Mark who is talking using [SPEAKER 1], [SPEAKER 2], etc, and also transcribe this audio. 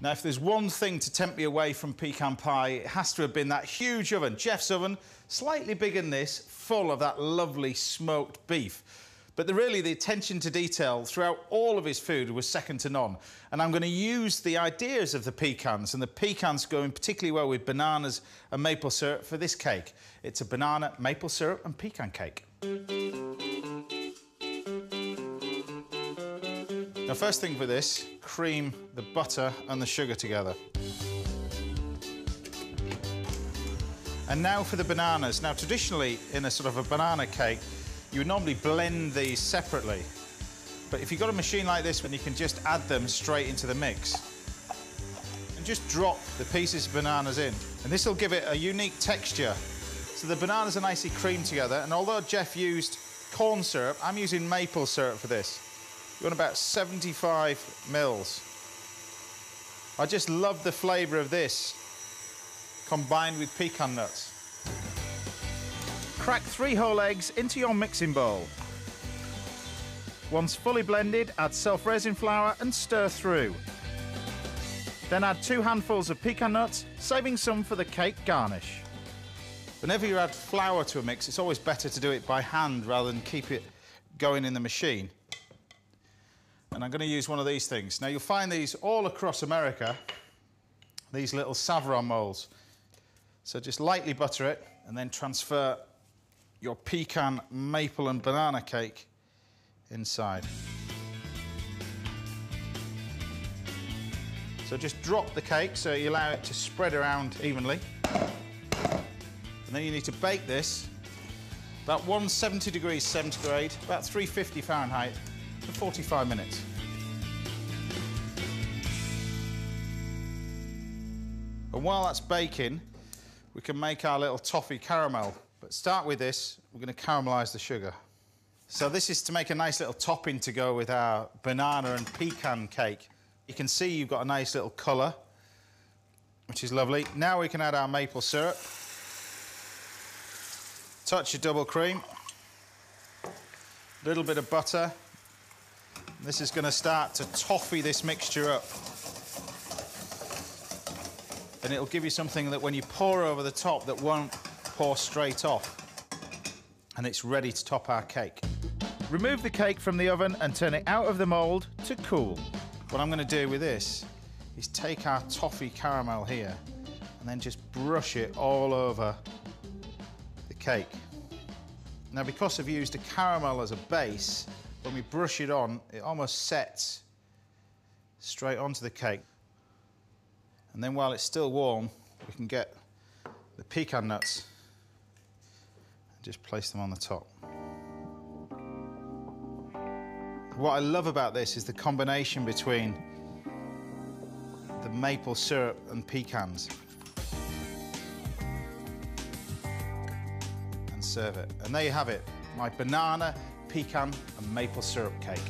[SPEAKER 1] Now, if there's one thing to tempt me away from pecan pie, it has to have been that huge oven. Jeff's oven, slightly bigger than this, full of that lovely smoked beef. But really, the attention to detail throughout all of his food was second to none. And I'm going to use the ideas of the pecans, and the pecans going particularly well with bananas and maple syrup for this cake. It's a banana, maple syrup and pecan cake. Now, first thing for this, cream the butter and the sugar together. And now for the bananas. Now, traditionally, in a sort of a banana cake, you would normally blend these separately. But if you've got a machine like this one, you can just add them straight into the mix. And just drop the pieces of bananas in. And this will give it a unique texture. So the bananas are nicely creamed together. And although Jeff used corn syrup, I'm using maple syrup for this. You want about 75 mils. I just love the flavour of this combined with pecan nuts. Crack 3 whole eggs into your mixing bowl. Once fully blended, add self-raising flour and stir through. Then add 2 handfuls of pecan nuts, saving some for the cake garnish. Whenever you add flour to a mix, it's always better to do it by hand rather than keep it going in the machine. And I'm going to use one of these things. Now, you'll find these all across America, these little Savron molds. So just lightly butter it and then transfer your pecan, maple and banana cake inside. So just drop the cake so you allow it to spread around evenly. And then you need to bake this about 170 degrees centigrade, about 350 Fahrenheit, for 45 minutes. And while that's baking, we can make our little toffee caramel. But start with this, we're going to caramelise the sugar. So this is to make a nice little topping to go with our banana and pecan cake. You can see you've got a nice little colour, which is lovely. Now we can add our maple syrup. Touch of double cream. A little bit of butter. This is going to start to toffee this mixture up. And it'll give you something that when you pour over the top that won't pour straight off. And it's ready to top our cake. Remove the cake from the oven and turn it out of the mould to cool. What I'm going to do with this is take our toffee caramel here and then just brush it all over the cake. Now, because I've used a caramel as a base, when we brush it on, it almost sets straight onto the cake. And then while it's still warm, we can get the pecan nuts and just place them on the top. What I love about this is the combination between the maple syrup and pecans. And serve it. And there you have it, my banana, pecan and maple syrup cake.